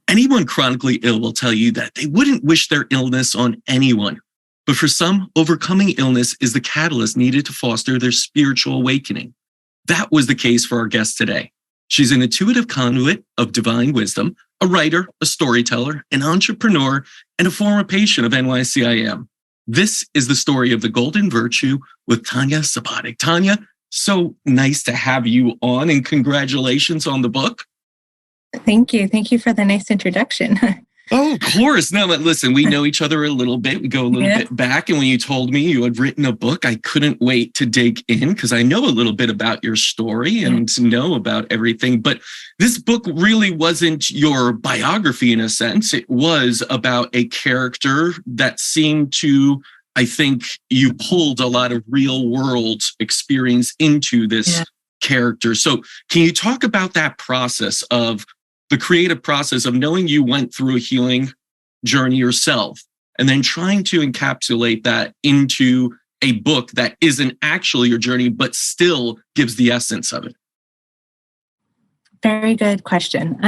Anyone chronically ill will tell you that they wouldn't wish their illness on anyone. But for some, overcoming illness is the catalyst needed to foster their spiritual awakening. That was the case for our guest today. She's an intuitive conduit of divine wisdom, a writer, a storyteller, an entrepreneur, and a former patient of NYCIM. This is the story of the Golden Virtue with Tanja Subotic. Tanja, so nice to have you on, and congratulations on the book. Thank you. Thank you for the nice introduction. Oh, of course. No, but listen, we know each other a little bit. We go a little bit back. And when you told me you had written a book, I couldn't wait to dig in because I know a little bit about your story and to know about everything. But this book really wasn't your biography in a sense. It was about a character that seemed to, I think you pulled a lot of real world experience into this character. So can you talk about that process of the creative process of knowing you went through a healing journey yourself and then trying to encapsulate that into a book that isn't actually your journey, but still gives the essence of it? Very good question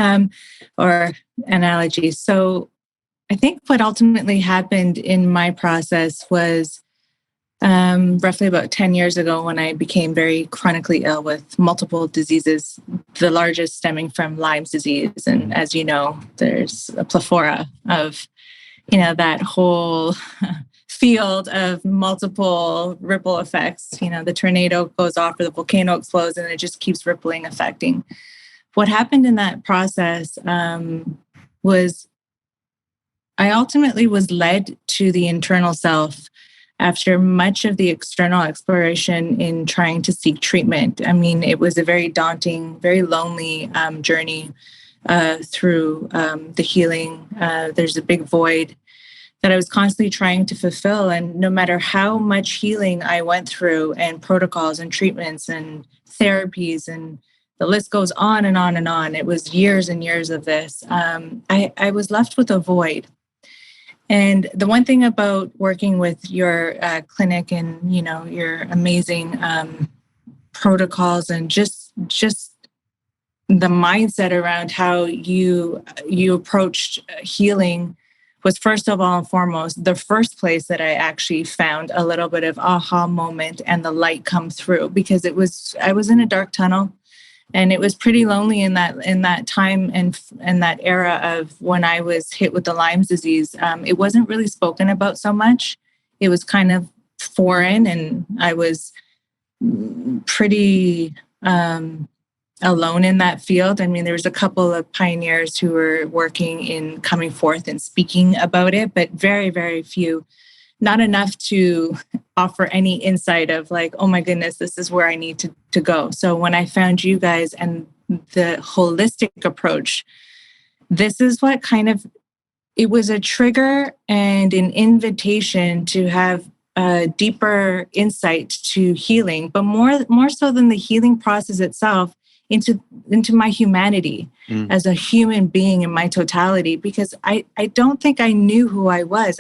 or analogy. So I think what ultimately happened in my process was roughly about 10 years ago when I became very chronically ill with multiple diseases, the largest stemming from Lyme's disease. And as you know, there's a plethora of, that whole field of multiple ripple effects. The tornado goes off or the volcano explodes and it just keeps rippling, affecting. What happened in that process was I ultimately was led to the internal self after much of the external exploration in trying to seek treatment. I mean, it was a very daunting, very lonely journey through the healing. There's a big void that I was constantly trying to fulfill. And no matter how much healing I went through and protocols and treatments and therapies, and the list goes on and on and on, it was years and years of this, I was left with a void. And the one thing about working with your clinic and, your amazing protocols and just the mindset around how you approached healing was, first of all and foremost, the first place that I actually found a little bit of aha moment and the light come through, because I was in a dark tunnel. And it was pretty lonely in that time and that era of when I was hit with the Lyme's disease. It wasn't really spoken about so much. It was kind of foreign, and I was pretty alone in that field. I mean, there was a couple of pioneers who were working in coming forth and speaking about it, but very, very few. Not enough to offer any insight of like, oh my goodness, this is where I need to go. So when I found you guys and the holistic approach, this is what it was a trigger and an invitation to have a deeper insight to healing, but more so than the healing process itself, into my humanity as a human being in my totality, because I don't think I knew who I was.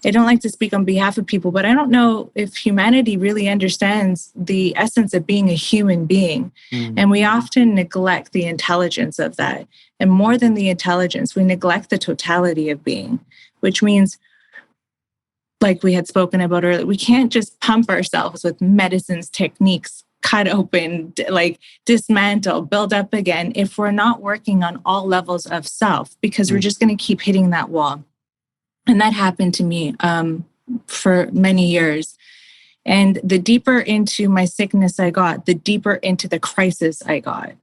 I don't like to speak on behalf of people, but I don't know if humanity really understands the essence of being a human being. And we often neglect the intelligence of that. And more than the intelligence, we neglect the totality of being, which means, like we had spoken about earlier, we can't just pump ourselves with medicines, techniques, cut open, like dismantle, build up again, if we're not working on all levels of self, because we're just going to keep hitting that wall. And that happened to me for many years. And the deeper into my sickness I got, the deeper into the crisis I got.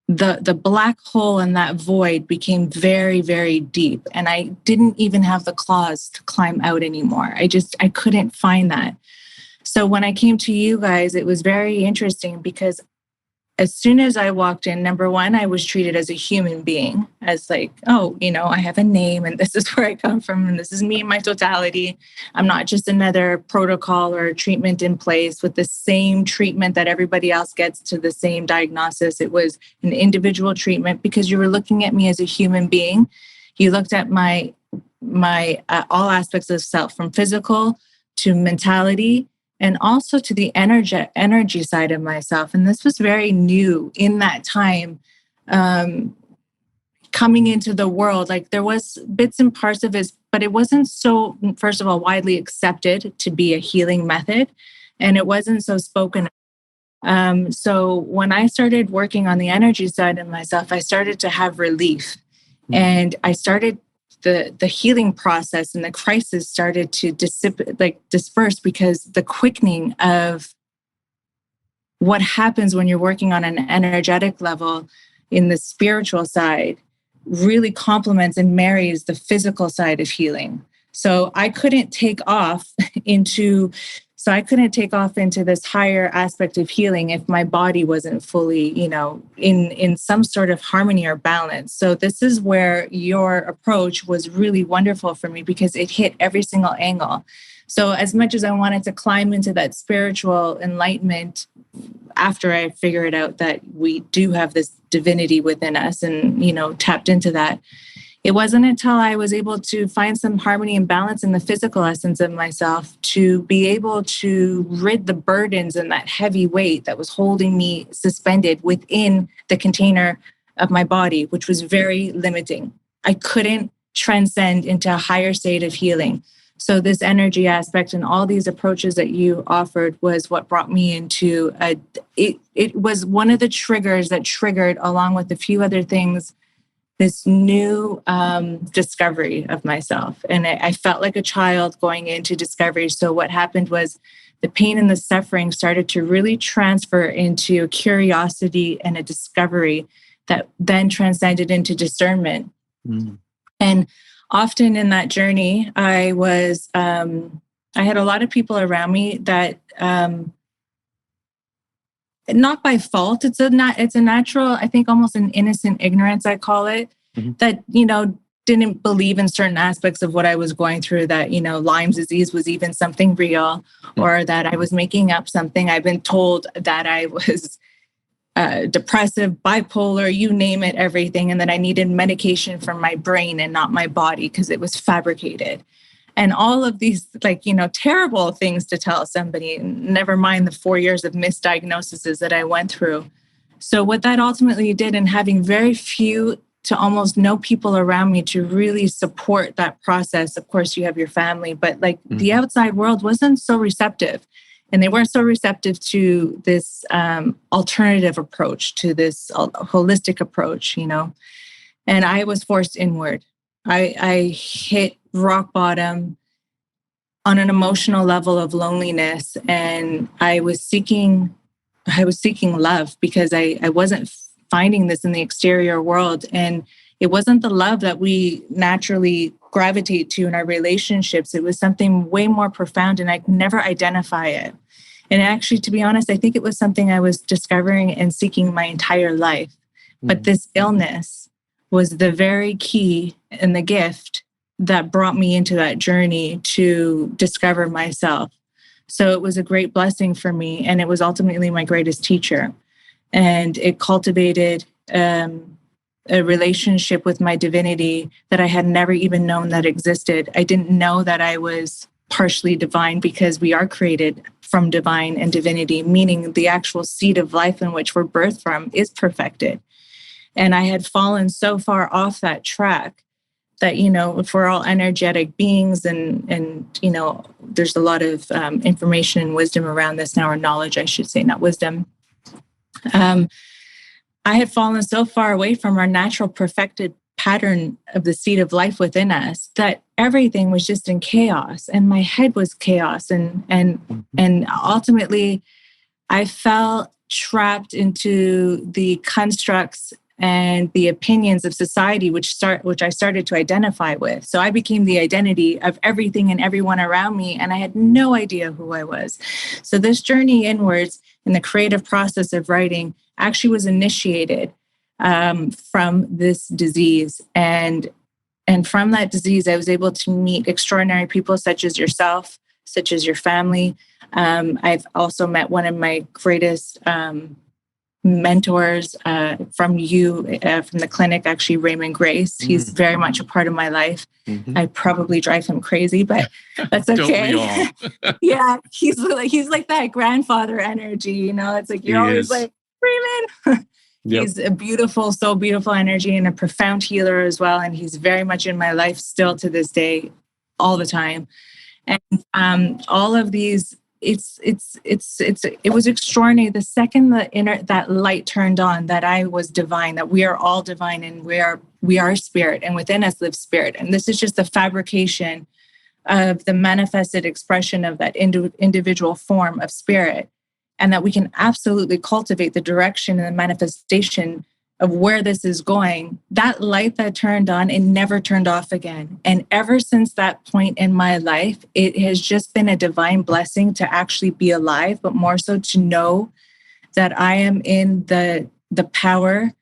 The black hole and that void became very, very deep. And I didn't even have the claws to climb out anymore. I couldn't find that. So when I came to you guys, it was very interesting because as soon as I walked in, number one, I was treated as a human being, as like, oh, I have a name and this is where I come from and this is me in my totality. I'm not just another protocol or treatment in place with the same treatment that everybody else gets to the same diagnosis. It was an individual treatment because you were looking at me as a human being. You looked at my all aspects of self, from physical to mentality, and also to the energy side of myself. And this was very new in that time. coming into the world, like there was bits and parts of it, but it wasn't so, first of all, widely accepted to be a healing method. And it wasn't so spoken. So when I started working on the energy side of myself, I started to have relief. And I started the healing process, and the crisis started to disperse, because the quickening of what happens when you're working on an energetic level in the spiritual side really complements and marries the physical side of healing. So I couldn't take off into this higher aspect of healing if my body wasn't fully, in some sort of harmony or balance. So this is where your approach was really wonderful for me, because it hit every single angle. So as much as I wanted to climb into that spiritual enlightenment, after I figured out that we do have this divinity within us and, tapped into that, it wasn't until I was able to find some harmony and balance in the physical essence of myself to be able to rid the burdens and that heavy weight that was holding me suspended within the container of my body, which was very limiting. I couldn't transcend into a higher state of healing. So this energy aspect and all these approaches that you offered was what brought me into it was one of the triggers that triggered, along with a few other things, this new discovery of myself. And I felt like a child going into discovery. So what happened was the pain and the suffering started to really transfer into a curiosity and a discovery that then transcended into discernment. And often in that journey, I had a lot of people around me that, not by fault, it's a natural, I think almost an innocent ignorance, I call it, that, didn't believe in certain aspects of what I was going through, that, Lyme's disease was even something real, or that I was making up something. I've been told that I was depressive, bipolar, you name it, everything. And that I needed medication for my brain and not my body because it was fabricated. And all of these, terrible things to tell somebody, never mind the 4 years of misdiagnoses that I went through. So what that ultimately did, and having very few to almost no people around me to really support that process. Of course, you have your family, but the outside world wasn't so receptive. And they weren't so receptive to this alternative approach, to this holistic approach, And I was forced inward. I hit rock bottom on an emotional level of loneliness, and I was seeking love, because I wasn't finding this in the exterior world, and it wasn't the love that we naturally gravitate to in our relationships. It was something way more profound, and I could never identify it. And actually, to be honest, I think it was something I was discovering and seeking my entire life. But this illness was the very key and the gift that brought me into that journey to discover myself. So it was a great blessing for me, and it was ultimately my greatest teacher. And it cultivated a relationship with my divinity that I had never even known that existed. I didn't know that I was partially divine, because we are created from divine and divinity, meaning the actual seed of life in which we're birthed from is perfected. And I had fallen so far off that track that, if we're all energetic beings, and there's a lot of information and wisdom around this now, or knowledge, I should say, not wisdom. I had fallen so far away from our natural perfected pattern of the seed of life within us that everything was just in chaos, and my head was chaos. And ultimately I fell trapped into the constructs and the opinions of society, which I started to identify with. So I became the identity of everything and everyone around me, and I had no idea who I was. So this journey inwards in the creative process of writing actually was initiated from this disease. And from that disease, I was able to meet extraordinary people such as yourself, such as your family. I've also met one of my greatest mentors from the clinic, actually, Raymond Grace. He's very much a part of my life. I probably drive him crazy, but that's okay. Don't we all? Yeah, he's like that grandfather energy, It's like you're always like, Raymond. Yep. He's a beautiful, so beautiful energy and a profound healer as well. And he's very much in my life still to this day, all the time. And all of these, it was extraordinary. The second that light turned on, that I was divine, that we are all divine, and we are spirit, and within us lives spirit. And this is just the fabrication of the manifested expression of that individual form of spirit, and that we can absolutely cultivate the direction and the manifestation of where this is going. That light that turned on, it never turned off again. And ever since that point in my life, it has just been a divine blessing to actually be alive, but more so to know that I am in the power,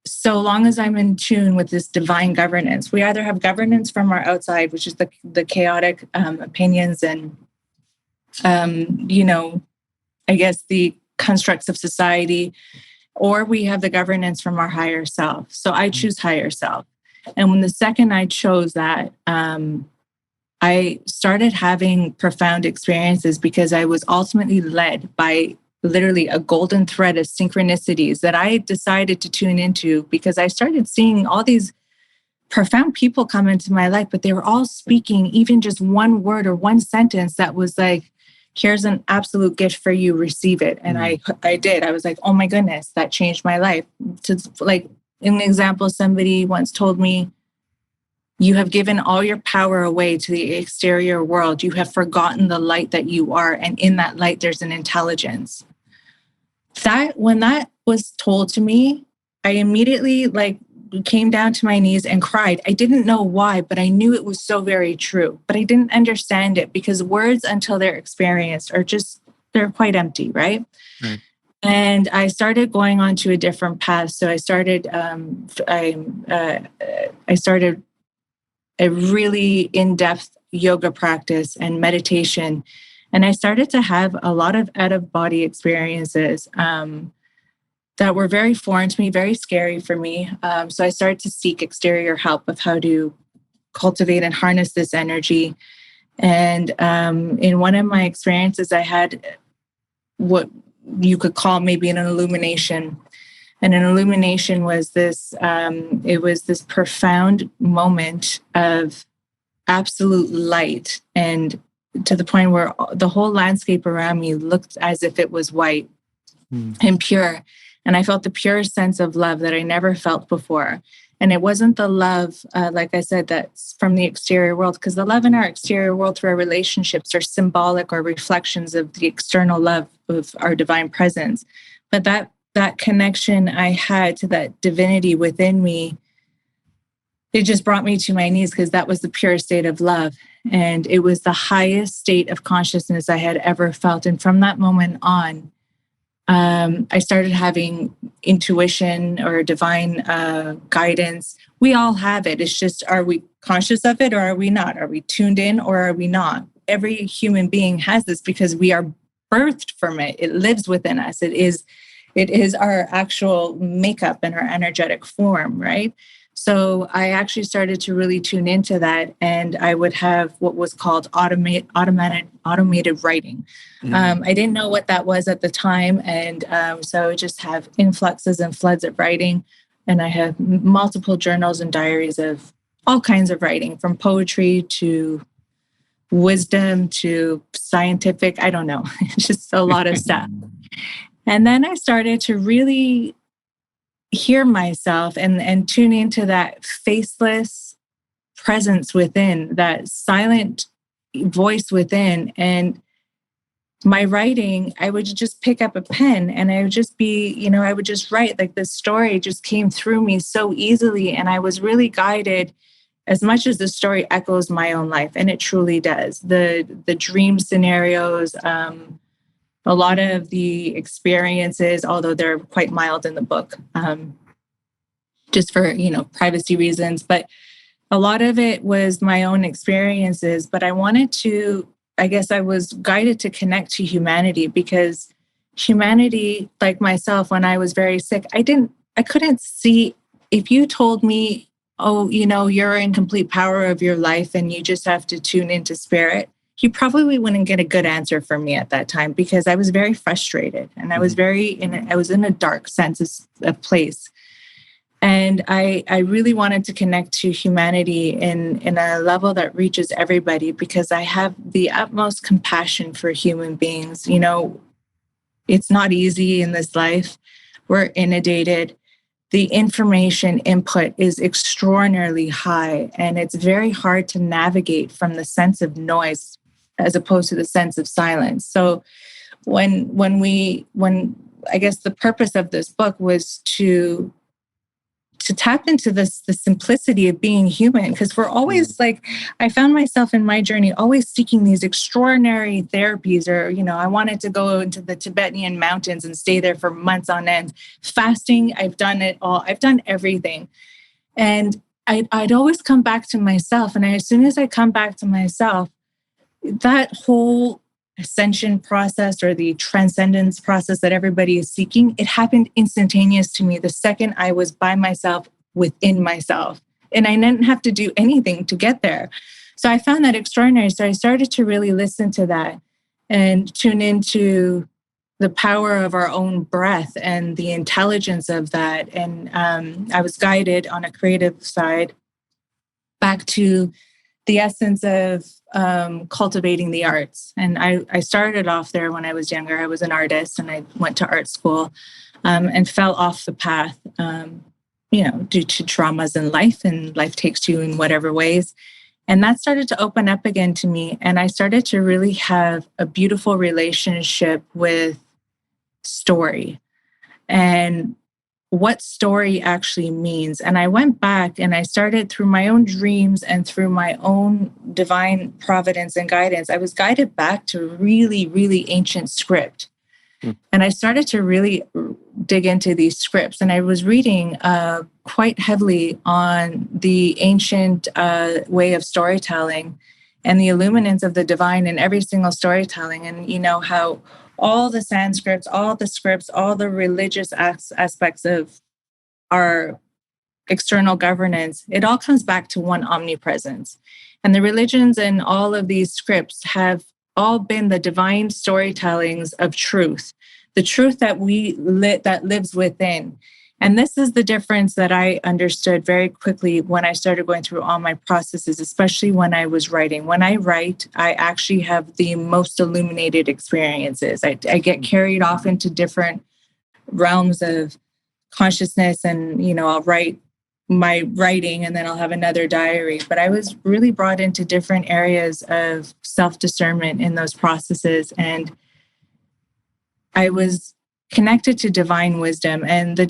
so long as I'm in tune with this divine governance. We either have governance from our outside, which is the chaotic opinions and, I guess the constructs of society, or we have the governance from our higher self. So I choose higher self. And when the second I chose that, I started having profound experiences, because I was ultimately led by literally a golden thread of synchronicities that I decided to tune into, because I started seeing all these profound people come into my life, but they were all speaking even just one word or one sentence that was like, here's an absolute gift for you, receive it. And I did. I was like, oh my goodness, that changed my life. To, like, in an example, somebody once told me, you have given all your power away to the exterior world. You have forgotten the light that you are. And in that light, there's an intelligence. When that was told to me, I immediately came down to my knees and cried. I didn't know why, but I knew it was so very true. But I didn't understand it, because words, until they're experienced, they're quite empty, right? Right. And I started going on to a different path. So I started a really in-depth yoga practice and meditation. And I started to have a lot of out-of-body experiences that were very foreign to me, very scary for me. So I started to seek exterior help of how to cultivate and harness this energy. And in one of my experiences, I had what you could call maybe an illumination. And an illumination was this, it was this profound moment of absolute light, and to the point where the whole landscape around me looked as if it was white and pure. And I felt the purest sense of love that I never felt before. And it wasn't the love, like I said, that's from the exterior world, because the love in our exterior world through our relationships are symbolic or reflections of the external love of our divine presence. But that connection I had to that divinity within me, it just brought me to my knees, because that was the purest state of love. And it was the highest state of consciousness I had ever felt. And from that moment on, I started having intuition or divine guidance. We all have it. It's just, are we conscious of it or are we not? Are we tuned in or are we not? Every human being has this, because we are birthed from it. It lives within us. It is our actual makeup and our energetic form, right? So I actually started to really tune into that, and I would have what was called automated writing. I didn't know what that was at the time, and so I would just have influxes and floods of writing, and I have multiple journals and diaries of all kinds of writing, from poetry to wisdom to scientific. I don't know, just a lot of stuff. And then I started to really hear myself and tune into that faceless presence within, that silent voice within. And my writing, I would just pick up a pen and I would just I would just write. Like, the story just came through me so easily. And I was really guided, as much as the story echoes my own life. And it truly does. The dream scenarios, a lot of the experiences, although they're quite mild in the book, just for, privacy reasons, but a lot of it was my own experiences. But I wanted to, I guess I was guided to connect to humanity, because humanity, like myself, when I was very sick, I couldn't see. If you told me, oh, you're in complete power of your life and you just have to tune into spirit, he probably wouldn't get a good answer from me at that time, because I was very frustrated and I was I was in a dark sense of place. And I really wanted to connect to humanity in a level that reaches everybody, because I have the utmost compassion for human beings. You know, it's not easy in this life. We're inundated. The information input is extraordinarily high, and it's very hard to navigate from the sense of noise as opposed to the sense of silence. So when I guess the purpose of this book was to tap into the simplicity of being human, because we're always like, I found myself in my journey always seeking these extraordinary therapies, or, you know, I wanted to go into the Tibetan mountains and stay there for months on end. Fasting, I've done it all. I've done everything. And I'd always come back to myself. And as soon as I come back to myself, that whole ascension process or the transcendence process that everybody is seeking, it happened instantaneous to me the second I was by myself within myself. And I didn't have to do anything to get there. So I found that extraordinary. So I started to really listen to that and tune into the power of our own breath and the intelligence of that. And I was guided on a creative side back to the essence of cultivating the arts. And I started off there when I was younger. I was an artist and I went to art school and fell off the path, due to traumas in life, and life takes you in whatever ways. And that started to open up again to me. And I started to really have a beautiful relationship with story and what story actually means. And I went back and I started through my own dreams and through my own divine providence and guidance. I was guided back to really, really ancient script. And I started to really dig into these scripts. And I was reading quite heavily on the ancient way of storytelling and the illuminance of the divine in every single storytelling. And, you know, how all the Sanskrits, all the scripts, all the religious aspects of our external governance, it all comes back to one omnipresence. And the religions and all of these scripts have all been the divine storytellings of truth, the truth that that lives within. And this is the difference that I understood very quickly when I started going through all my processes, especially when I was writing. When I write, I actually have the most illuminated experiences. I get carried off into different realms of consciousness, and, you know, I'll write my writing and then I'll have another diary. But I was really brought into different areas of self-discernment in those processes. And I was connected to divine wisdom. And the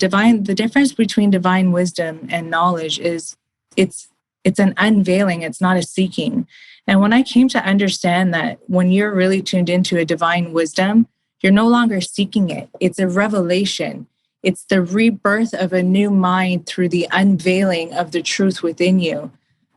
difference between divine wisdom and knowledge is it's an unveiling, it's not a seeking. And when I came to understand that when you're really tuned into a divine wisdom, you're no longer seeking it. It's a revelation. It's the rebirth of a new mind through the unveiling of the truth within you.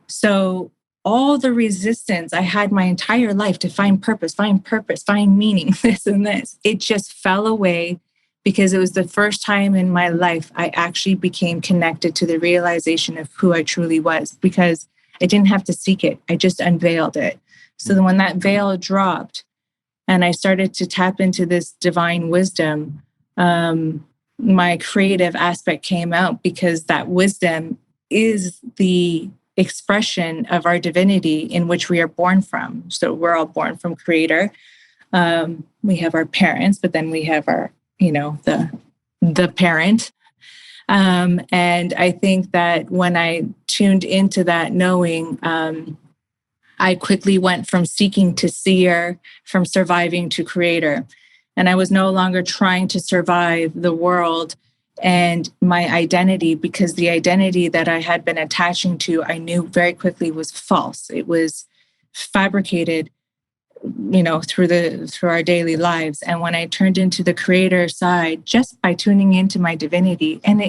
So all the resistance I had my entire life to find purpose, find meaning, this and this, it just fell away, because it was the first time in my life I actually became connected to the realization of who I truly was, because I didn't have to seek it. I just unveiled it. So then when that veil dropped and I started to tap into this divine wisdom, my creative aspect came out, because that wisdom is the expression of our divinity in which we are born from. So we're all born from Creator. We have our parents, but then we have our, the parent. And I think that when I tuned into that knowing, I quickly went from seeking to seer, from surviving to creator. And I was no longer trying to survive the world and my identity, because the identity that I had been attaching to, I knew very quickly was false. It was fabricated, through our daily lives. And when I turned into the creator side, just by tuning into my divinity, and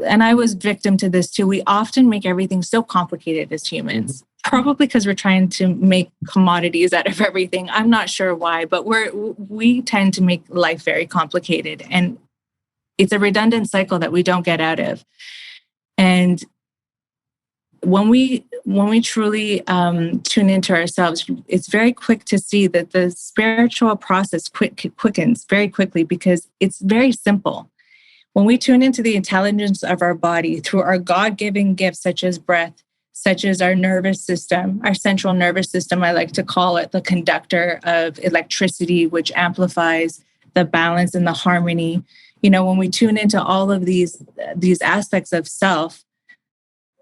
and I was victim to this too. We often make everything so complicated as humans, probably because we're trying to make commodities out of everything. I'm not sure why, but we tend to make life very complicated, and it's a redundant cycle that we don't get out of. And when we truly tune into ourselves, it's very quick to see that the spiritual process quickens very quickly because it's very simple. When we tune into the intelligence of our body through our God-given gifts, such as breath, such as our nervous system, our central nervous system, I like to call it the conductor of electricity, which amplifies the balance and the harmony. When we tune into all of these aspects of self,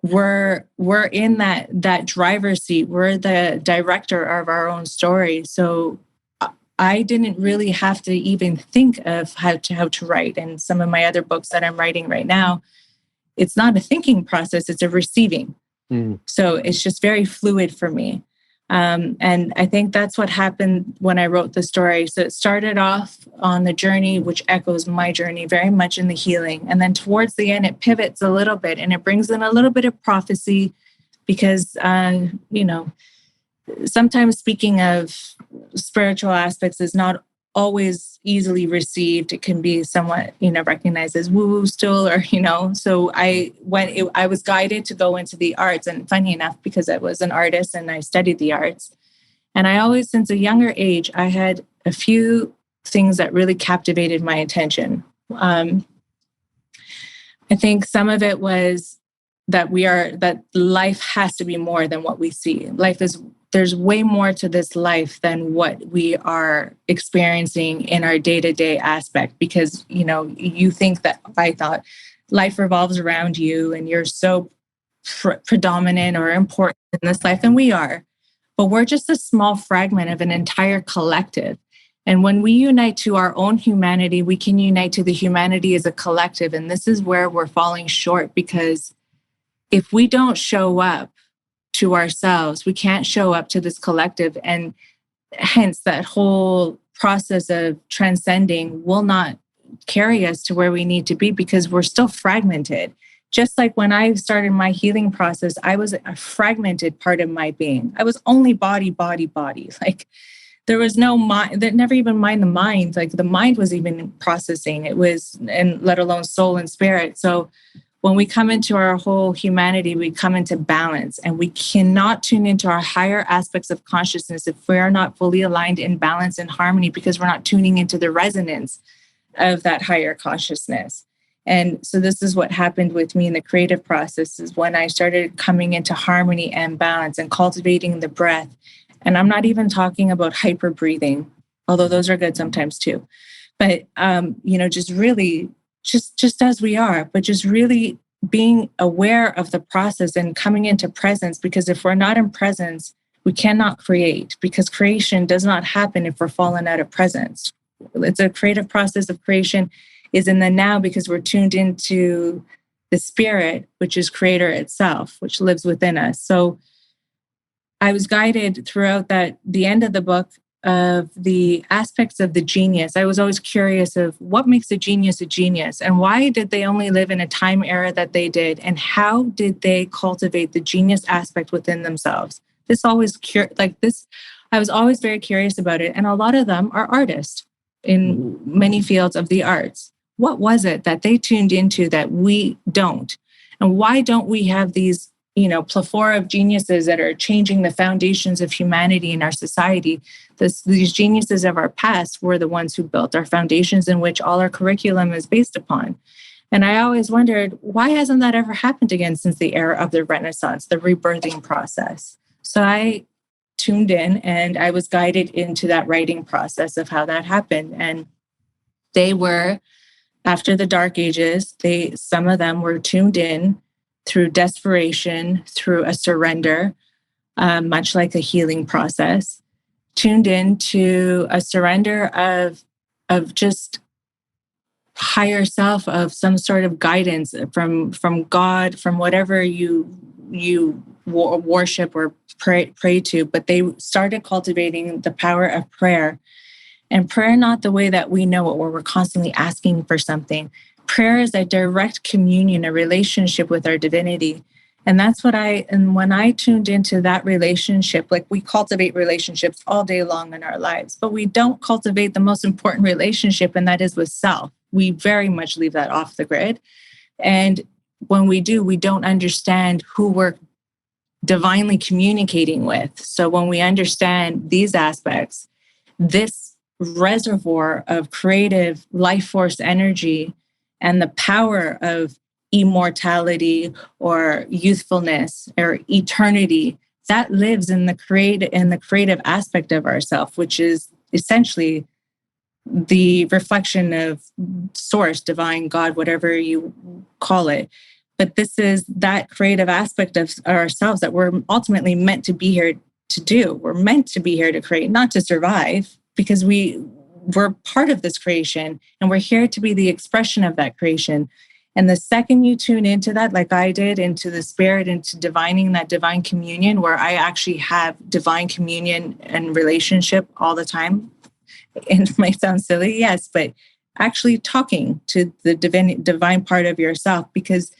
we're in that driver's seat. We're the director of our own story. So I didn't really have to even think of how to write. And some of my other books that I'm writing right now, it's not a thinking process, it's a receiving. So it's just very fluid for me. And I think that's what happened when I wrote the story. So it started off on the journey, which echoes my journey very much in the healing. And then towards the end, it pivots a little bit and it brings in a little bit of prophecy because, sometimes speaking of spiritual aspects is not always easily received. It can be somewhat, recognized as woo-woo still, or, so I was guided to go into the arts. And funny enough, because I was an artist and I studied the arts, and I always, since a younger age, I had a few things that really captivated my attention. I think some of it was that life has to be more than what we see. There's way more to this life than what we are experiencing in our day-to-day aspect, because, you think that I thought life revolves around you and you're so predominant or important in this life, and we are, but we're just a small fragment of an entire collective. And when we unite to our own humanity, we can unite to the humanity as a collective. And this is where we're falling short, because if we don't show up to ourselves, we can't show up to this collective. And hence that whole process of transcending will not carry us to where we need to be, because we're still fragmented. Just like when I started my healing process, I was a fragmented part of my being. I was only body. Like there was no mind, that never even mind the mind. Like the mind was even processing. It was, and let alone soul and spirit. So when we come into our whole humanity, we come into balance, and we cannot tune into our higher aspects of consciousness if we are not fully aligned in balance and harmony, because we're not tuning into the resonance of that higher consciousness. And so this is what happened with me in the creative process, is when I started coming into harmony and balance and cultivating the breath. And I'm not even talking about hyper breathing, although those are good sometimes too. But, just really just as we are, but just really being aware of the process and coming into presence, because if we're not in presence, we cannot create, because creation does not happen if we're fallen out of presence. It's a creative process of creation is in the now, because we're tuned into the spirit, which is creator itself, which lives within us. So I was guided throughout the end of the book of the aspects of the genius. I was always curious of what makes a genius, and why did they only live in a time era that they did, and how did they cultivate the genius aspect within themselves? I was always very curious about it. And a lot of them are artists in many fields of the arts. What was it that they tuned into that we don't? And why don't we have these plethora of geniuses that are changing the foundations of humanity in our society? These geniuses of our past were the ones who built our foundations, in which all our curriculum is based upon. And I always wondered, why hasn't that ever happened again since the era of the Renaissance, the rebirthing process? So I tuned in and I was guided into that writing process of how that happened. And they were, after the Dark Ages, some of them were tuned in through desperation, through a surrender, much like a healing process, tuned in to a surrender of just higher self, of some sort of guidance from God, from whatever you worship or pray to. But they started cultivating the power of prayer. And prayer, not the way that we know it, where we're constantly asking for something. Prayer is a direct communion, a relationship with our divinity. And that's when I tuned into that relationship, like we cultivate relationships all day long in our lives, but we don't cultivate the most important relationship, and that is with self. We very much leave that off the grid. And when we do, we don't understand who we're divinely communicating with. So when we understand these aspects, this reservoir of creative life force energy and the power of immortality or youthfulness or eternity that lives in the creative aspect of ourself, which is essentially the reflection of source, divine, God, whatever you call it. But this is that creative aspect of ourselves that we're ultimately meant to be here to do. We're meant to be here to create, not to survive, because we're part of this creation and we're here to be the expression of that creation. And the second you tune into that, like I did, into the spirit, into divining that divine communion, where I actually have divine communion and relationship all the time. It might sound silly, yes, but actually talking to the divine part of yourself, because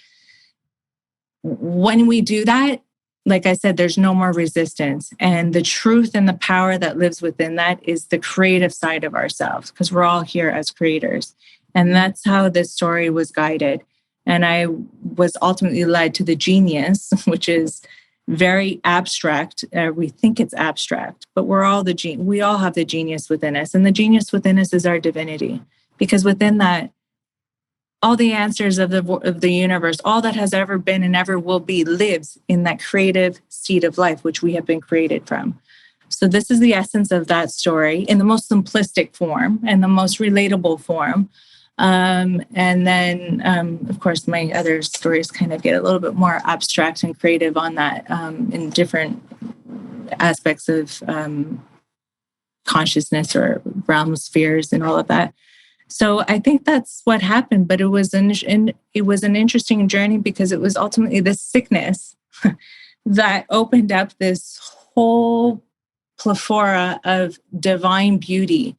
when we do that, like I said, there's no more resistance. And the truth and the power that lives within that is the creative side of ourselves, because we're all here as creators. And that's how this story was guided. And I was ultimately led to the genius, which is very abstract. We think it's abstract, but we all have the genius within us. And the genius within us is our divinity, because within that, all the answers of the universe, all that has ever been and ever will be, lives in that creative seed of life, which we have been created from. So this is the essence of that story in the most simplistic form and the most relatable form. And then, of course, my other stories kind of get a little bit more abstract and creative on that in different aspects of consciousness or realm spheres and all of that. So I think that's what happened, but it was an interesting journey, because it was ultimately this sickness that opened up this whole plethora of divine beauty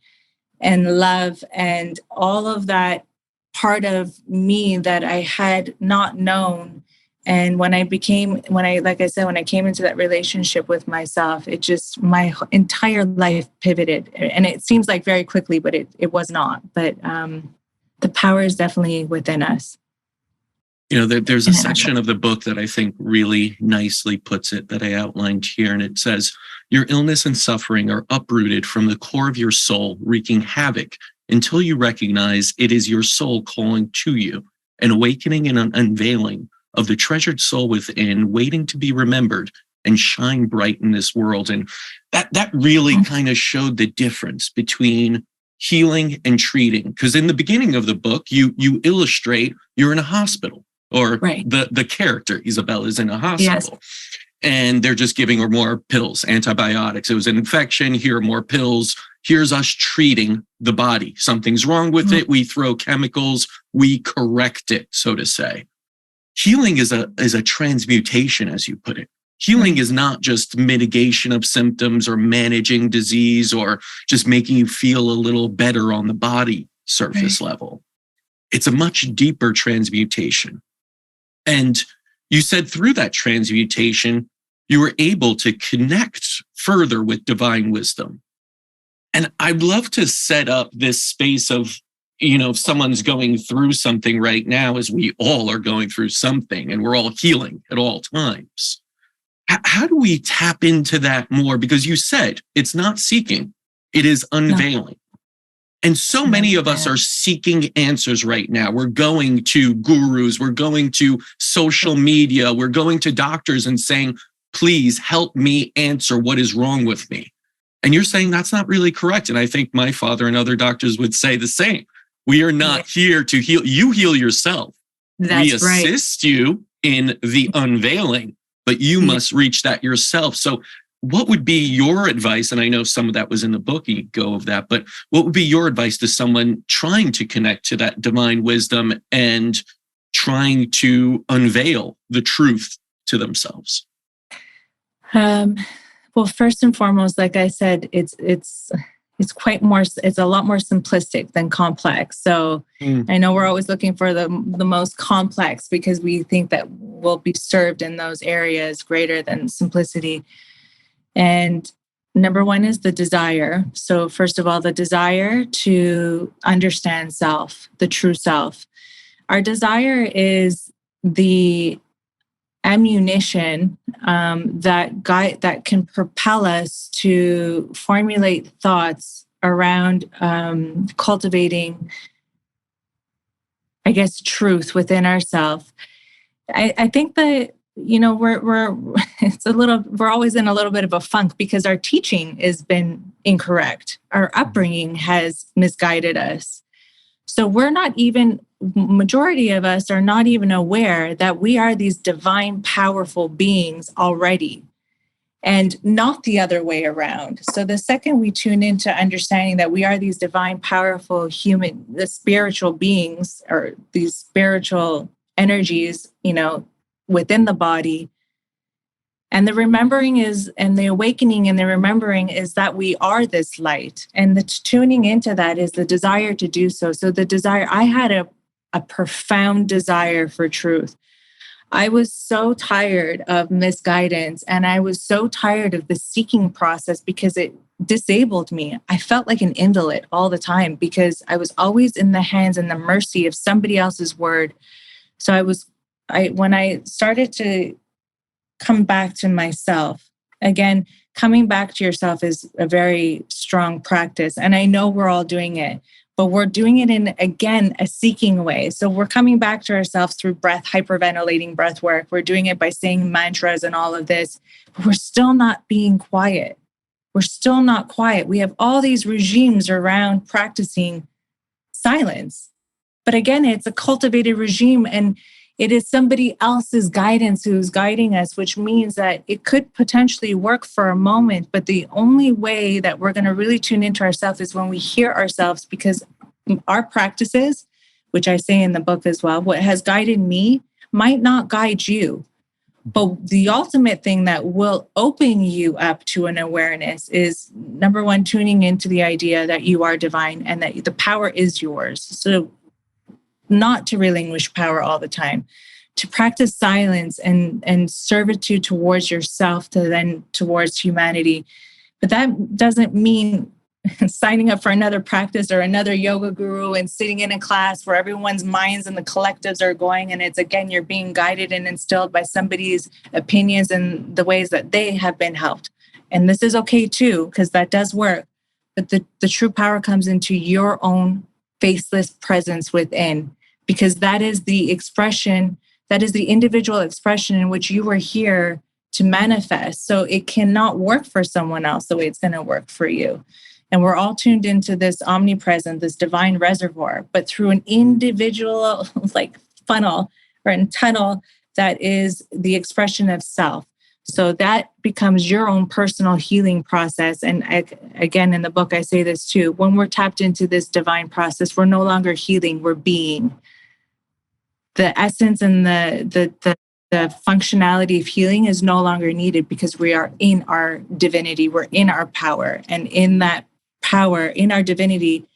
and love and all of that part of me that I had not known. And when I came into that relationship with myself, it just, my entire life pivoted. And it seems like very quickly, but it was not. But the power is definitely within us. There's a section of the book that I think really nicely puts it, that I outlined here. And it says, your illness and suffering are uprooted from the core of your soul, wreaking havoc until you recognize it is your soul calling to you, an awakening and an unveiling of the treasured soul within, waiting to be remembered and shine bright in this world. And that really kind of showed the difference between healing and treating. Because in the beginning of the book, you illustrate you're in a hospital, or right. the character, Isabel, is in a hospital. Yes. And they're just giving her more pills, antibiotics. It was an infection. Here are more pills. Here's us treating the body. Something's wrong with it. We throw chemicals. We correct it, so to say. Healing is a transmutation, as you put it. Healing is not just mitigation of symptoms or managing disease or just making you feel a little better on the body surface level. It's a much deeper transmutation. And you said through that transmutation, you were able to connect further with divine wisdom. And I'd love to set up this space of, if someone's going through something right now, as we all are going through something, and we're all healing at all times. How do we tap into that more? Because you said it's not seeking, it is unveiling. No. And so many of us are seeking answers right now. We're going to gurus, we're going to social media, we're going to doctors and saying, please help me answer what is wrong with me. And you're saying that's not really correct. And I think my father and other doctors would say the same. We are not here to heal. You heal yourself. We assist you in the unveiling, but you must reach that yourself. So what would be your advice? And I know some of that was in the book, you go of that, but what would be your advice to someone trying to connect to that divine wisdom and trying to unveil the truth to themselves? Well, first and foremost, like I said, it's a lot more simplistic than complex. So I know we're always looking for the most complex, because we think that we'll be served in those areas greater than simplicity. And number one is the desire. So first of all, the desire to understand self, the true self. Our desire is the ammunition that can propel us to formulate thoughts around cultivating, I guess, truth within ourselves. I think that, we're always in a little bit of a funk because our teaching has been incorrect. Our upbringing has misguided us. So majority of us are not even aware that we are these divine, powerful beings already, and not the other way around. So the second we tune into understanding that we are these divine, powerful the spiritual beings, or these spiritual energies, within the body, and the awakening and the remembering is that we are this light, and the tuning into that is the desire to do so. So I had a profound desire for truth. I was so tired of misguidance, and I was so tired of the seeking process because it disabled me. I felt like an invalid all the time because I was always in the hands and the mercy of somebody else's word. So when I started to come back to myself, again, coming back to yourself is a very strong practice. And I know we're all doing it, but we're doing it in, again, a seeking way. So we're coming back to ourselves through breath, hyperventilating breath work. We're doing it by saying mantras and all of this, but we're still not being quiet. We're still not quiet. We have all these regimes around practicing silence. But again, it's a cultivated regime, and it is somebody else's guidance who's guiding us, which means that it could potentially work for a moment, but the only way that we're going to really tune into ourselves is when we hear ourselves, because our practices, which I say in the book as well, what has guided me might not guide you. But the ultimate thing that will open you up to an awareness is, number one, tuning into the idea that you are divine and that the power is yours. So not to relinquish power all the time, to practice silence and servitude towards yourself, towards humanity. But that doesn't mean signing up for another practice or another yoga guru and sitting in a class where everyone's minds and the collectives are going. And it's, again, you're being guided and instilled by somebody's opinions and the ways that they have been helped. And this is okay too, because that does work. But the true power comes into your own faceless presence within, because that is the expression, that is the individual expression in which you are here to manifest. So it cannot work for someone else the way it's going to work for you. And we're all tuned into this omnipresent, this divine reservoir, but through an individual funnel or tunnel that is the expression of self. So that becomes your own personal healing process. And again, in the book, I say this too. When we're tapped into this divine process, we're no longer healing, we're being. The essence and the functionality of healing is no longer needed because we are in our divinity, we're in our power. And in that power, in our divinity,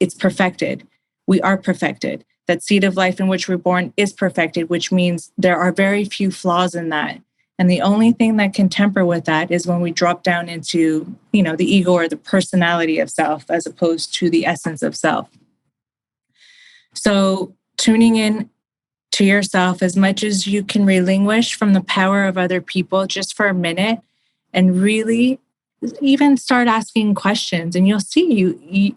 it's perfected. We are perfected. That seed of life in which we're born is perfected, which means there are very few flaws in that. And the only thing that can temper with that is when we drop down into, the ego or the personality of self, as opposed to the essence of self. So tuning in to yourself as much as you can, relinquish from the power of other people just for a minute, and really even start asking questions. And you'll see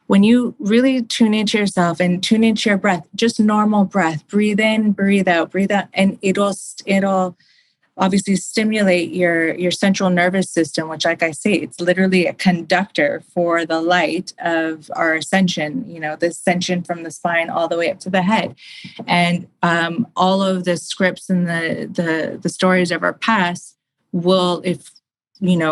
when you really tune into yourself and tune into your breath, just normal breath, breathe in, breathe out, and it'll obviously stimulate your central nervous system, which, like I say, it's literally a conductor for the light of our ascension, the ascension from the spine all the way up to the head. And all of the scripts and the stories of our past will, if, in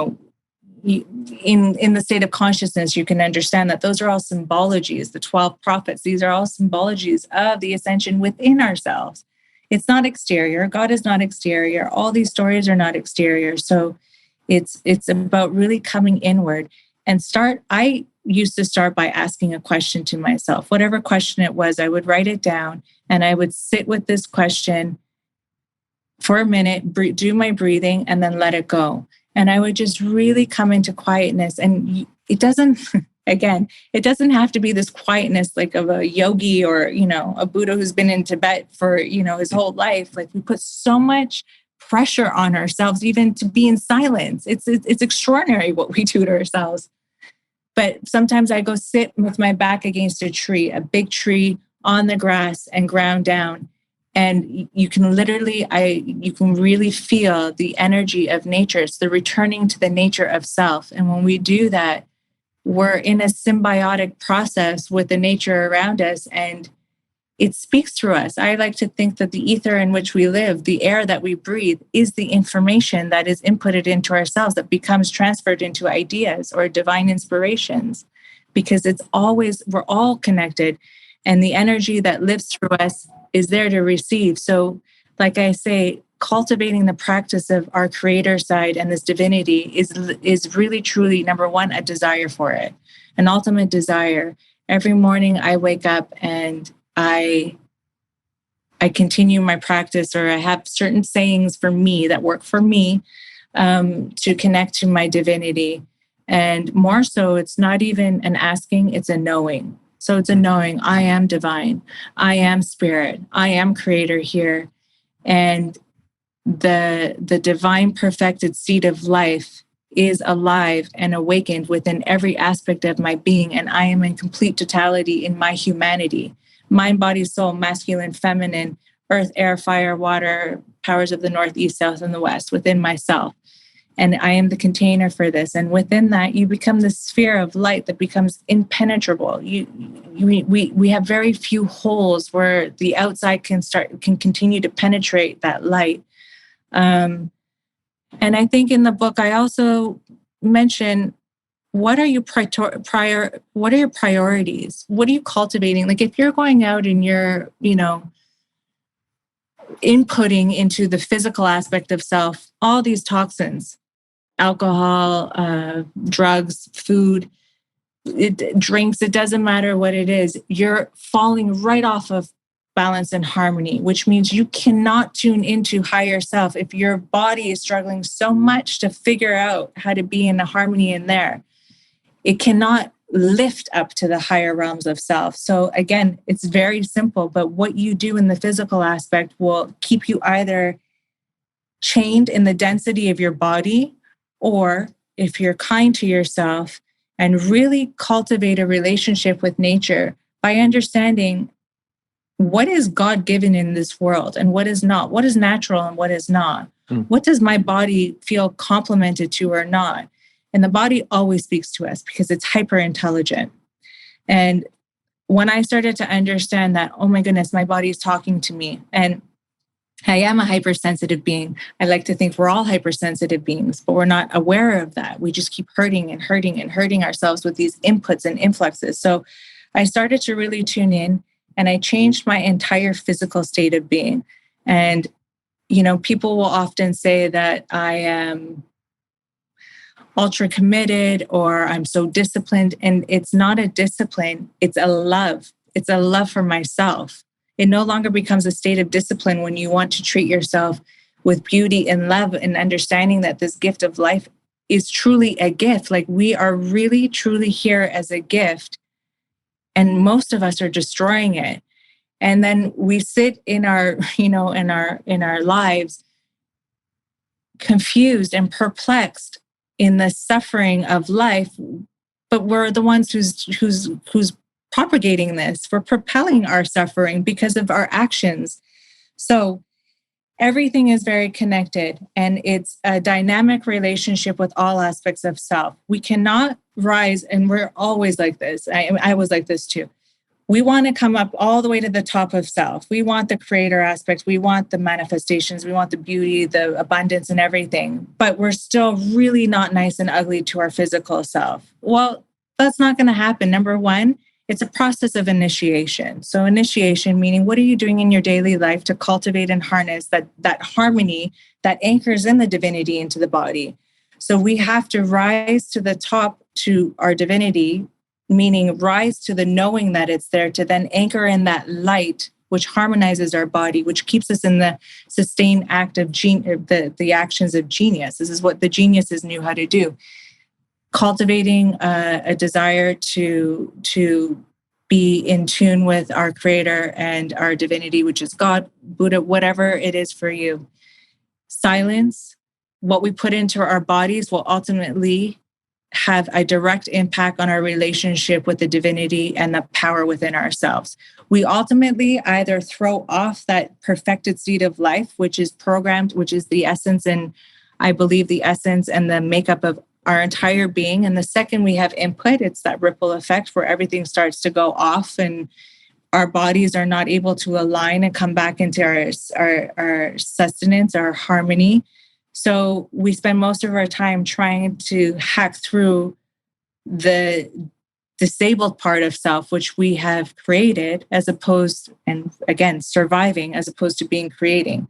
the state of consciousness, you can understand that those are all symbologies. The 12 prophets, these are all symbologies of the ascension within ourselves. It's not exterior. God is not exterior. All these stories are not exterior. So it's about really coming inward and I used to start by asking a question to myself. Whatever question it was, I would write it down and I would sit with this question for a minute, do my breathing, and then let it go. And I would just really come into quietness. And it doesn't, Again, it doesn't have to be this quietness like of a yogi or, a Buddha who's been in Tibet for, his whole life. Like we put so much pressure on ourselves, even to be in silence. It's extraordinary what we do to ourselves. But sometimes I go sit with my back against a tree, a big tree on the grass and ground down. And you can really feel the energy of nature. It's the returning to the nature of self. And when we do that, we're in a symbiotic process with the nature around us, and it speaks through us. I like to think that the ether in which we live, the air that we breathe, is the information that is inputted into ourselves that becomes transferred into ideas or divine inspirations, because we're all connected, and the energy that lives through us is there to receive. So, like I say, cultivating the practice of our creator side and this divinity is really, truly, number one, a desire for it, an ultimate desire. Every morning I wake up and I continue my practice, or I have certain sayings for me that work for me to connect to my divinity. And more so, it's not even an asking, it's a knowing. So it's a knowing, I am divine, I am spirit, I am creator here. And the divine perfected seed of life is alive and awakened within every aspect of my being. And I am in complete totality in my humanity. Mind, body, soul, masculine, feminine, earth, air, fire, water, powers of the north, east, south, and the west within myself. And I am the container for this. And within that, you become the sphere of light that becomes impenetrable. We have very few holes where the outside can continue to penetrate that light. And I think in the book, I also mention, what are your what are your priorities? What are you cultivating? Like if you're going out and you're, inputting into the physical aspect of self, all these toxins, alcohol, drugs, food, drinks, it doesn't matter what it is, you're falling right off of balance and harmony, which means you cannot tune into higher self if your body is struggling so much to figure out how to be in a harmony in there. It cannot lift up to the higher realms of self. So again, it's very simple, but what you do in the physical aspect will keep you either chained in the density of your body, or if you're kind to yourself and really cultivate a relationship with nature by understanding what is God-given in this world and what is not, what is natural and what is not. What does my body feel complemented to or not? And the body always speaks to us because it's hyper intelligent. And when I started to understand that, oh my goodness, my body is talking to me, and I am a hypersensitive being. I like to think we're all hypersensitive beings, but we're not aware of that. We just keep hurting and hurting and hurting ourselves with these inputs and influxes. So I started to really tune in, and I changed my entire physical state of being. And, people will often say that I am ultra committed or I'm so disciplined. And it's not a discipline, it's a love. It's a love for myself. It no longer becomes a state of discipline when you want to treat yourself with beauty and love and understanding that this gift of life is truly a gift. Like we are really, truly here as a gift. And most of us are destroying it. And then we sit in our, in our lives confused and perplexed in the suffering of life, but we're the ones who's propagating this. We're propelling our suffering because of our actions. So everything is very connected, and it's a dynamic relationship with all aspects of self. We cannot rise, and we're always like this. I was like this too. We want to come up all the way to the top of self. We want the creator aspects. We want the manifestations. We want the beauty, the abundance, and everything. But we're still really not nice and ugly to our physical self. Well, that's not going to happen. Number one, it's a process of initiation. So initiation, meaning what are you doing in your daily life to cultivate and harness that harmony that anchors in the divinity into the body? So we have to rise to the top to our divinity, meaning rise to the knowing that it's there, to then anchor in that light, which harmonizes our body, which keeps us in the sustained act of the actions of genius. This is what the geniuses knew how to do. cultivating a desire to be in tune with our creator and our divinity, which is God, Buddha, whatever it is for you. Silence, what we put into our bodies will ultimately have a direct impact on our relationship with the divinity and the power within ourselves. We ultimately either throw off that perfected seed of life, which is programmed, which is the essence, and I believe the essence and the makeup of our entire being. And the second we have input, it's that ripple effect where everything starts to go off and our bodies are not able to align and come back into our sustenance, our harmony. So we spend most of our time trying to hack through the disabled part of self, which we have created, as opposed, and again, surviving, as opposed to being creator.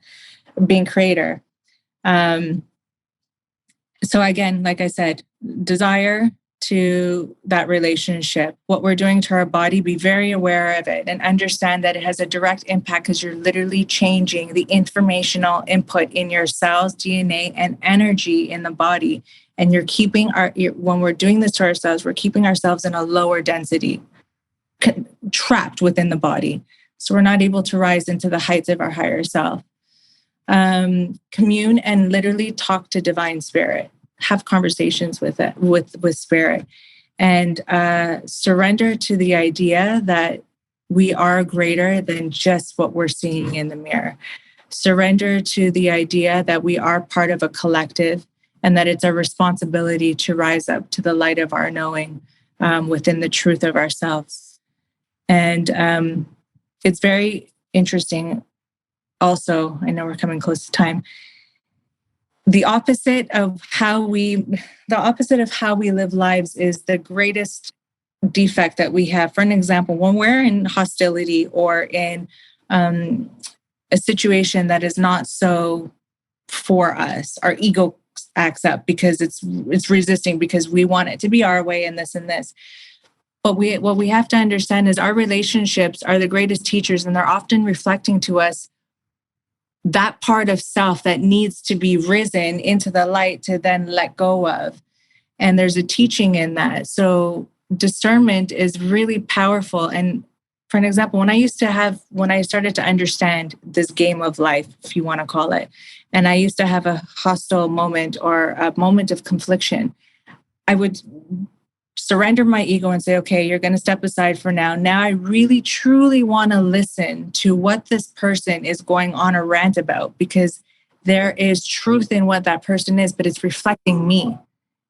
So again, like I said, desire to that relationship, what we're doing to our body, be very aware of it and understand that it has a direct impact because you're literally changing the informational input in your cells, DNA, and energy in the body. And you're keeping when we're doing this to ourselves, we're keeping ourselves in a lower density, trapped within the body. So we're not able to rise into the heights of our higher self. Commune and literally talk to divine spirit. Have conversations with it, with spirit, and surrender to the idea that we are greater than just what we're seeing in the mirror. Surrender to the idea that we are part of a collective and that it's our responsibility to rise up to the light of our knowing within the truth of ourselves. And it's very interesting. Also, I know we're coming close to time. The opposite of how we live lives is the greatest defect that we have. For an example, when we're in hostility or in a situation that is not so for us, our ego acts up because it's resisting because we want it to be our way and this and this. But what we have to understand is our relationships are the greatest teachers, and they're often reflecting to us that part of self that needs to be risen into the light to then let go of. And there's a teaching in that. So discernment is really powerful. And for an example, when I started to understand this game of life, if you want to call it, and I used to have a hostile moment or a moment of confliction, I would surrender my ego and say, okay, you're going to step aside for now. Now I really, truly want to listen to what this person is going on a rant about, because there is truth in what that person is, but it's reflecting me.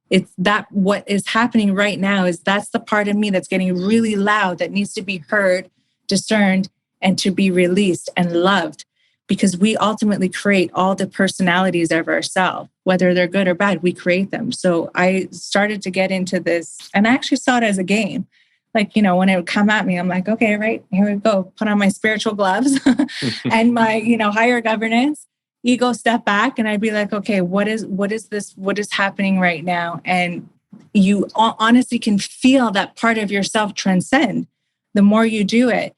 It's that what is happening right now is that's the part of me that's getting really loud, that needs to be heard, discerned, and to be released and loved. Because we ultimately create all the personalities of ourselves, whether they're good or bad, we create them. So I started to get into this, and I actually saw it as a game. Like, when it would come at me, I'm like, okay, right, here we go. Put on my spiritual gloves and my, higher governance, ego step back. And I'd be like, okay, what is this? What is happening right now? And you honestly can feel that part of yourself transcend the more you do it.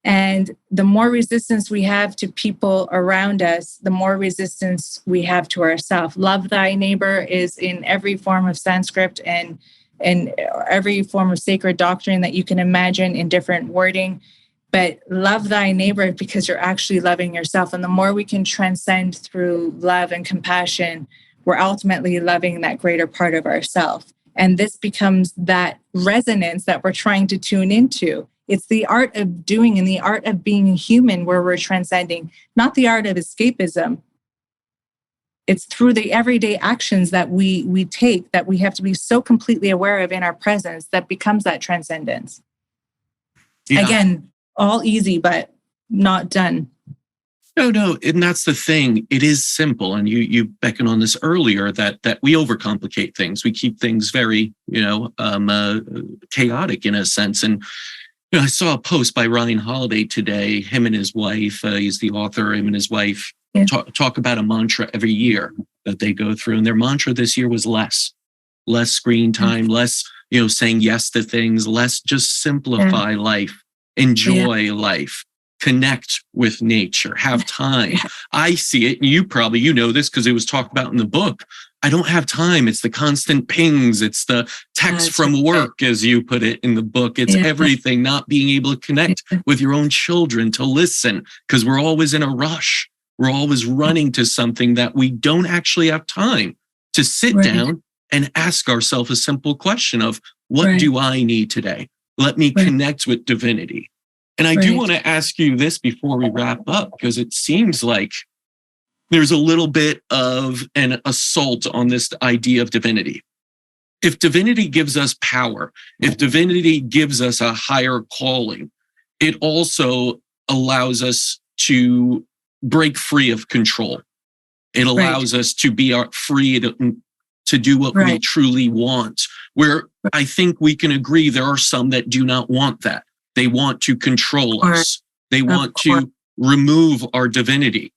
And the more resistance we have to people around us, the more resistance we have to ourselves. Love thy neighbor is in every form of Sanskrit and every form of sacred doctrine that you can imagine in different wording. But love thy neighbor because you're actually loving yourself. And the more we can transcend through love and compassion, we're ultimately loving that greater part of ourselves. And this becomes that resonance that we're trying to tune into. It's the art of doing and the art of being human where we're transcending, not the art of escapism. It's through the everyday actions that we take that we have to be so completely aware of in our presence that becomes that transcendence. Yeah. Again, all easy, but not done. No. And that's the thing. It is simple. And you beckoned on this earlier that we overcomplicate things. We keep things very, chaotic in a sense. And I saw a post by Ryan Holiday today. Him and his wife, he's the author, him and his wife talk about a mantra every year that they go through. And their mantra this year was less screen time, less, saying yes to things, less, just simplify life, enjoy life, connect with nature, have time. I see it. And you know this because it was talked about in the book. I don't have time. It's the constant pings. It's the text from work, as you put it in the book. It's everything, not being able to connect with your own children, to listen, because we're always in a rush. We're always running to something that we don't actually have time to sit down and ask ourselves a simple question of, what do I need today? Let me connect with divinity. And I do want to ask you this before we wrap up, because it seems like there's a little bit of an assault on this idea of divinity. If divinity gives us power, if divinity gives us a higher calling, it also allows us to break free of control. It allows us to be free to do what we truly want, where I think we can agree there are some that do not want that. They want to control us. They want to remove our divinity.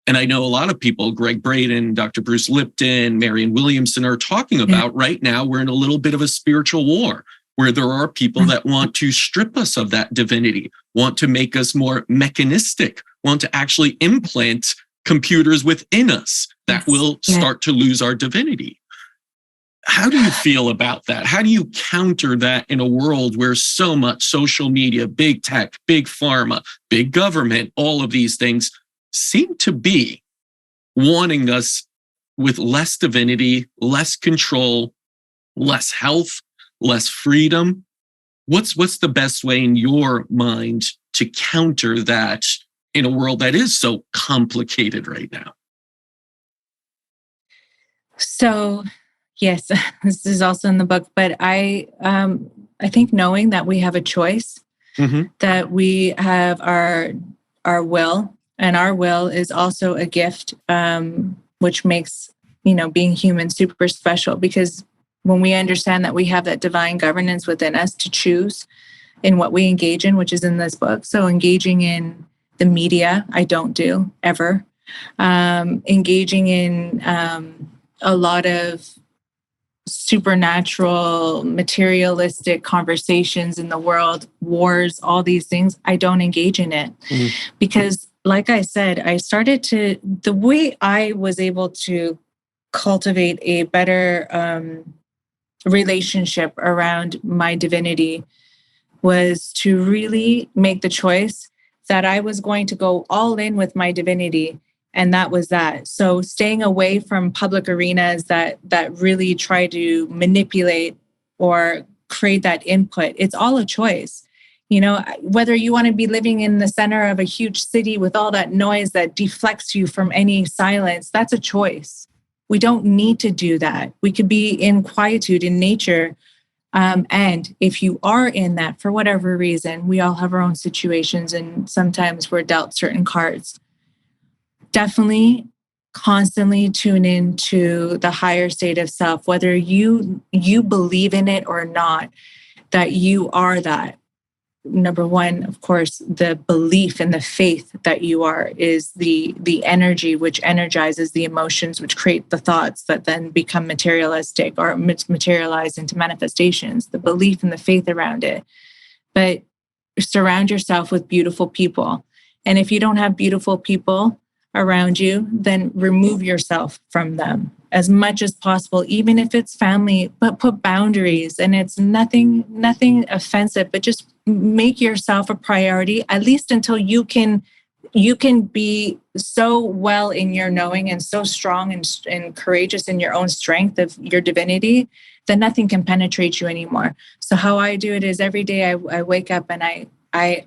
And I know a lot of people, Greg Braden, Dr. Bruce Lipton, Marianne Williamson, are talking about right now, we're in a little bit of a spiritual war where there are people that want to strip us of that divinity, want to make us more mechanistic, want to actually implant computers within us that will start to lose our divinity. How do you feel about that? How do you counter that in a world where so much social media, big tech, big pharma, big government, all of these things seem to be wanting us with less divinity, less control, less health, less freedom? What's the best way in your mind to counter that in a world that is so complicated right now? So, yes, this is also in the book, but I think knowing that we have a choice, that we have our will, and our will is also a gift, which makes, being human super special, because when we understand that we have that divine governance within us to choose in what we engage in, which is in this book. So engaging in the media, I don't do ever. Engaging in a lot of supernatural, materialistic conversations in the world, wars, all these things, I don't engage in it. Because like I said, the way I was able to cultivate a better relationship around my divinity was to really make the choice that I was going to go all in with my divinity. And that was that. So staying away from public arenas that really try to manipulate or create that input, it's all a choice. Whether you want to be living in the center of a huge city with all that noise that deflects you from any silence, that's a choice. We don't need to do that. We could be in quietude in nature. And if you are in that, for whatever reason, we all have our own situations and sometimes we're dealt certain cards. Definitely constantly tune into the higher state of self, whether you believe in it or not, that you are that. Number one, of course, the belief and the faith that you are is the energy which energizes the emotions, which create the thoughts that then become materialistic or materialize into manifestations, the belief and the faith around it. But surround yourself with beautiful people. And if you don't have beautiful people around you, then remove yourself from them as much as possible, even if it's family, but put boundaries. And it's nothing offensive, but just make yourself a priority, at least until you can be so well in your knowing and so strong and courageous in your own strength of your divinity that nothing can penetrate you anymore. So how I do it is every day I wake up and I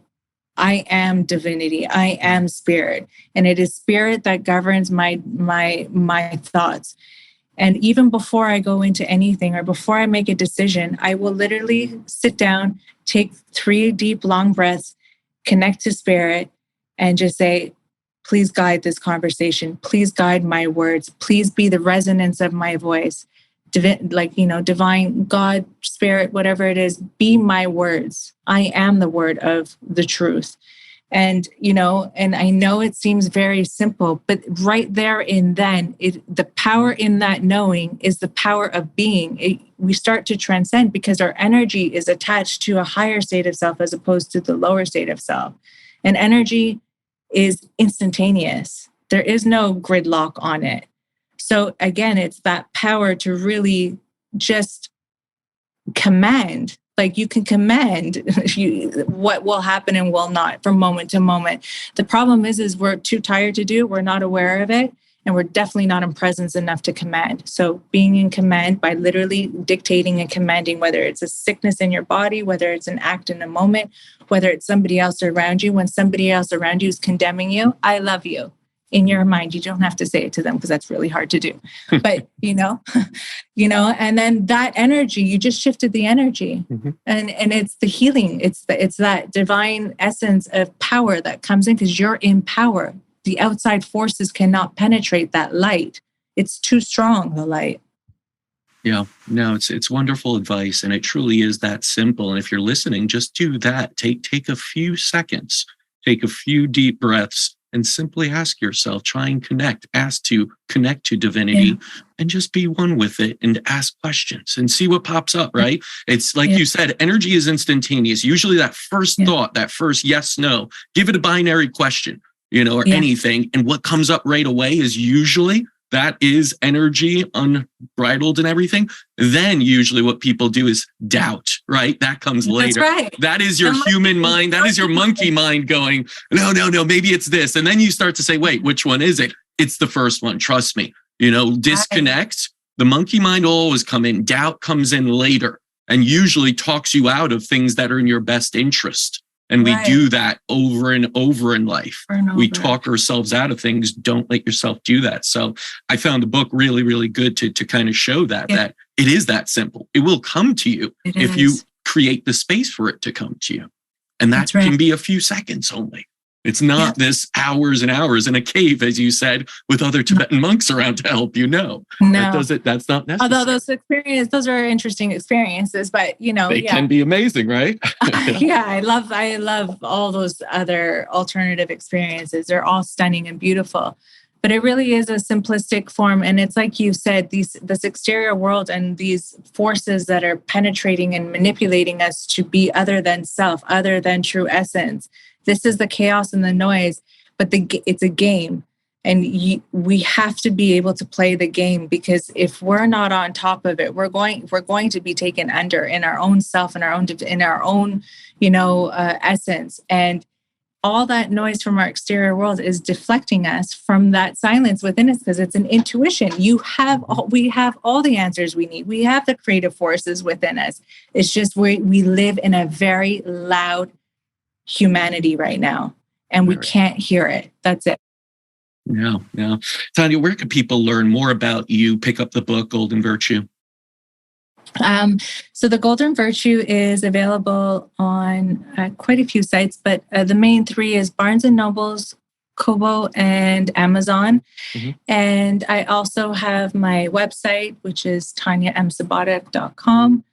am divinity. I am spirit. And it is spirit that governs my thoughts. And even before I go into anything or before I make a decision, I will literally sit down, take 3 deep, long breaths, connect to spirit, and just say, please guide this conversation. Please guide my words. Please be the resonance of my voice. Divine God, spirit, whatever it is, be my words. I am the word of the truth. And, and I know it seems very simple, but right there and then, the power in that knowing is the power of being. We start to transcend because our energy is attached to a higher state of self as opposed to the lower state of self. And energy is instantaneous. There is no gridlock on it. So again, it's that power to really just command. Like you can command what will happen and will not from moment to moment. The problem is we're too tired to do it. We're not aware of it. And we're definitely not in presence enough to command. So being in command by literally dictating and commanding, whether it's a sickness in your body, whether it's an act in a moment, whether it's somebody else around you, when somebody else around you is condemning you, I love you. In your mind, you don't have to say it to them because that's really hard to do. But, and then that energy, you just shifted the energy. And it's the healing. It's that divine essence of power that comes in because you're in power. The outside forces cannot penetrate that light. It's too strong, the light. Yeah, no, it's wonderful advice. And it truly is that simple. And if you're listening, just do that. Take a few seconds, take a few deep breaths, and simply ask yourself, try and ask to connect to divinity and just be one with it and ask questions and see what pops up, right? It's like you said, energy is instantaneous. Usually that first thought, that first yes, no, give it a binary question, or anything. And what comes up right away is usually that is energy unbridled and everything. Then usually what people do is doubt, right? That comes later. That's right. That is your human mind. That is your monkey mind going, no, maybe it's this. And then you start to say, wait, which one is it? It's the first one. Trust me, disconnect. The monkey mind will always come in. Doubt comes in later and usually talks you out of things that are in your best interest. And we do that over and over in life. We talk ourselves out of things. Don't let yourself do that. So I found the book really, really good to kind of show that it is that simple. It will come to you if you create the space for it to come to you. And that can be a few seconds only. It's not this hours and hours in a cave, as you said, with other Tibetan monks around to help you. No. That's not necessary. Although those are interesting experiences, but they can be amazing, right? I love all those other alternative experiences. They're all stunning and beautiful. But it really is a simplistic form. And it's like you said, this exterior world and these forces that are penetrating and manipulating us to be other than self, other than true essence. This is the chaos and the noise, but it's a game. And we have to be able to play the game, because if we're not on top of it, we're going to be taken under in our own self and in our own essence. And all that noise from our exterior world is deflecting us from that silence within us, because it's an intuition. We have all the answers we need. We have the creative forces within us. It's just we live in a very loud humanity right now, and we can't hear it. That's it. No. Tanja, where can people learn more about you? Pick up the book, Golden Virtue. So the Golden Virtue is available on quite a few sites, but the main three is Barnes & Noble's, Kobo, and Amazon. And I also have my website, which is TanjaSubotic.com.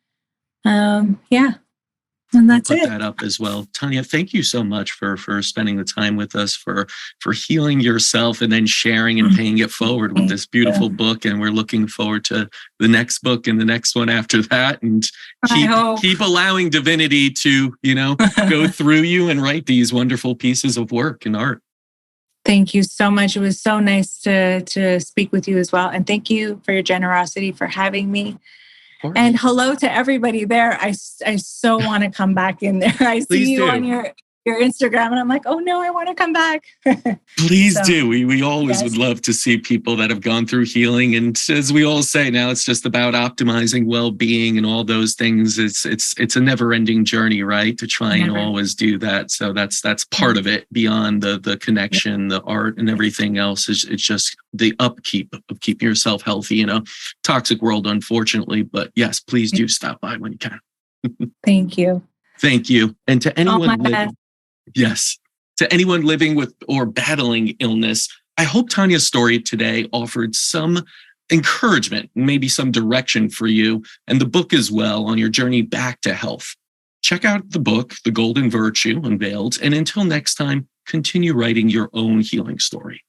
And that's it. Put that up as well. Tanja, thank you so much for spending the time with us, for healing yourself and then sharing and paying it forward with this beautiful book. And we're looking forward to the next book and the next one after that. And keep allowing divinity to, go through you and write these wonderful pieces of work and art. Thank you so much. It was so nice to speak with you as well. And thank you for your generosity for having me. And hello to everybody there. I so want to come back in there. I see you on your Instagram and I'm like, oh no, I want to come back. Please do. We always would love to see people that have gone through healing. And as we all say now, it's just about optimizing well-being and all those things. It's a never-ending journey, right? To try and always do that. So that's part of it, beyond the connection, the art and everything else. It's just the upkeep of keeping yourself healthy in a toxic world, unfortunately. But yes, please do stop by when you can. Thank you. Thank you. And to anyone to anyone living with or battling illness, I hope Tanja's story today offered some encouragement, maybe some direction for you, and the book as well, on your journey back to health. Check out the book, The Golden Virtue Unveiled, and until next time, continue writing your own healing story.